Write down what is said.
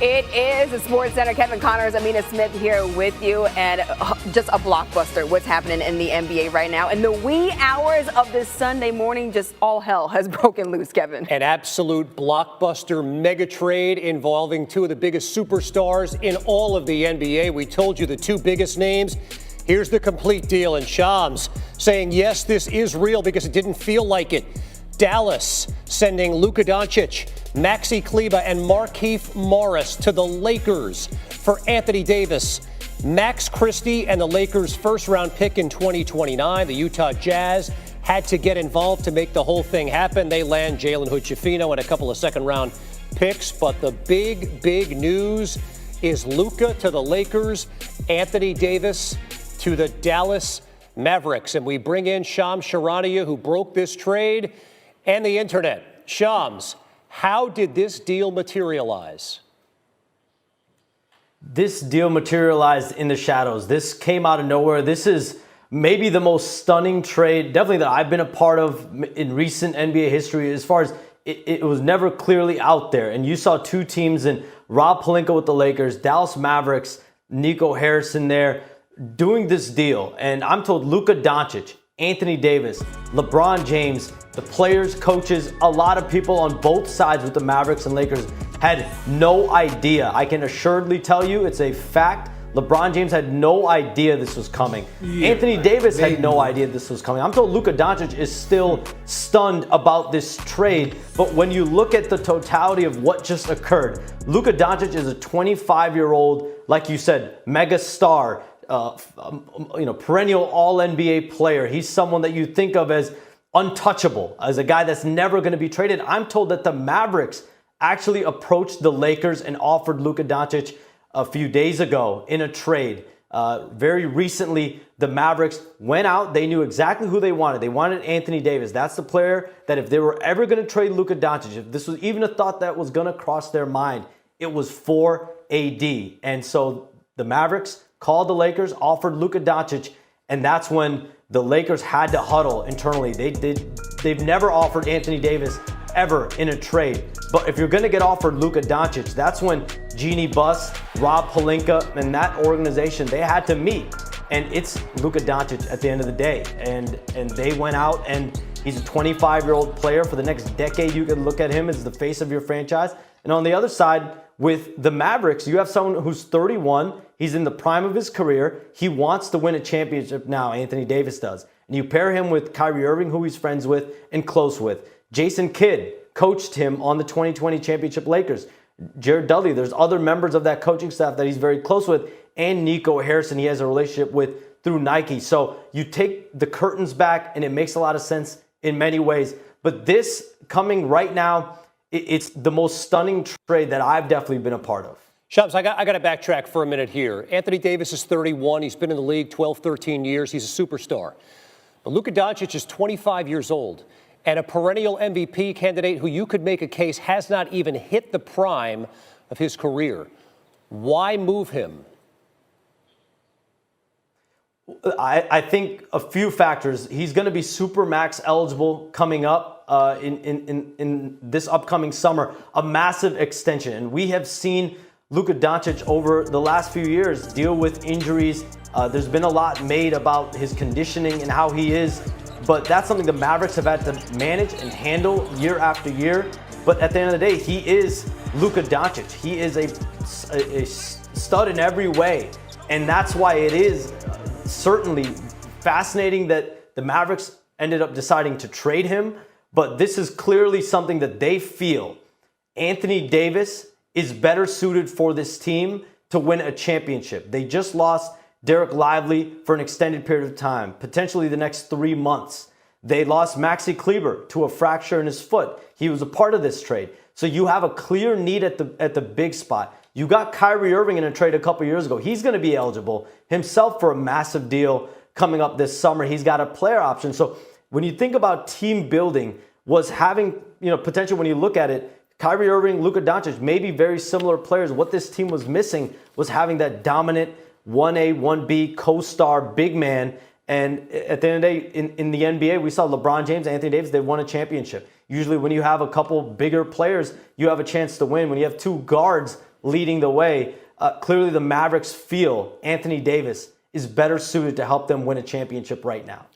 It is the Sports Center. Kevin Connors, Amina Smith here with you, and just a blockbuster. What's happening in the NBA right now? In the wee hours of this Sunday morning, just all hell has broken loose, Kevin. An absolute blockbuster mega trade involving two of the biggest superstars in all of the NBA. We told you the two biggest names. Here's the complete deal. And Shams saying, yes, this is real because it didn't feel like it. Dallas sending Luka Doncic, Maxi Kleber, and Markieff Morris to the Lakers for Anthony Davis, Max Christie, and the Lakers' first-round pick in 2029. The Utah Jazz had to get involved to make the whole thing happen. They land Jalen Hood-Schifino and a couple of second-round picks. But the big news is Luka to the Lakers, Anthony Davis to the Dallas Mavericks. And we bring in Shams Charania, who broke this trade, and the internet. Shams, how did this deal materialize? This deal materialized in the shadows. This came out of nowhere. This is maybe the most stunning trade, definitely that I've been a part of in recent NBA history, as far as it was never clearly out there. And you saw two teams in Rob Pelinka with the Lakers, Dallas Mavericks, Nico Harrison there, doing this deal. And I'm told Luka Doncic, Anthony Davis, LeBron James, the players, coaches, a lot of people on both sides with the Mavericks and Lakers had no idea. I can assuredly tell you it's a fact. LeBron James had no idea this was coming. Yeah, Anthony Davis had no idea this was coming. I'm told Luka Doncic is still stunned about this trade. But when you look at the totality of what just occurred, Luka Doncic is a 25-year-old, like you said, mega star, perennial all-NBA player. He's someone that you think of as untouchable, as a guy that's never going to be traded. I'm told that the Mavericks actually approached the Lakers and offered Luka Doncic a few days ago in a trade. Very recently, the Mavericks went out. They knew exactly who they wanted. They wanted Anthony Davis. That's the player that if they were ever going to trade Luka Doncic, if this was even a thought that was going to cross their mind, it was for AD. And so the Mavericks called the Lakers, offered Luka Doncic, and that's when the Lakers had to huddle internally. They've never offered Anthony Davis ever in a trade. But if you're going to get offered Luka Doncic, that's when Jeannie Buss, Rob Pelinka, and that organization, they had to meet. And it's Luka Doncic at the end of the day. And they went out, and he's a 25-year-old player. For the next decade, you can look at him as the face of your franchise. And on the other side, with the Mavericks, you have someone who's 31. He's in the prime of his career. He wants to win a championship now, Anthony Davis does. And you pair him with Kyrie Irving, who he's friends with and close with. Jason Kidd coached him on the 2020 championship Lakers. Jared Dudley, there's other members of that coaching staff that he's very close with. And Nico Harrison, he has a relationship with through Nike. So you take the curtains back, and it makes a lot of sense in many ways. But this coming right now, it's the most stunning trade that I've definitely been a part of. Shams, I got to backtrack for a minute here. Anthony Davis is 31. He's been in the league 12, 13 years. He's a superstar. But Luka Doncic is 25 years old and a perennial MVP candidate who you could make a case has not even hit the prime of his career. Why move him? I think a few factors. He's going to be Supermax eligible coming up in this upcoming summer, a massive extension. And we have seen Luka Doncic over the last few years deal with injuries. There's been a lot made about his conditioning and how he is, but that's something the Mavericks have had to manage and handle year after year. But at the end of the day, he is Luka Doncic. He is a stud in every way. And that's why it is certainly fascinating that the Mavericks ended up deciding to trade him. But this is clearly something that they feel Anthony Davis is better suited for this team to win a championship. They just lost Derek Lively for an extended period of time, potentially the next 3 months. They lost Maxi Kleber to a fracture in his foot. He was a part of this trade. So you have a clear need at the big spot. You got Kyrie Irving in a trade a couple years ago. He's going to be eligible himself for a massive deal coming up this summer. He's got a player option. So when you think about team building, was having, potential when you look at it, Kyrie Irving, Luka Doncic, maybe very similar players. What this team was missing was having that dominant 1A, 1B co-star big man. And at the end of the day, in the NBA, we saw LeBron James, Anthony Davis, they won a championship. Usually when you have a couple bigger players, you have a chance to win. When you have two guards leading the way. Clearly, the Mavericks feel Anthony Davis is better suited to help them win a championship right now.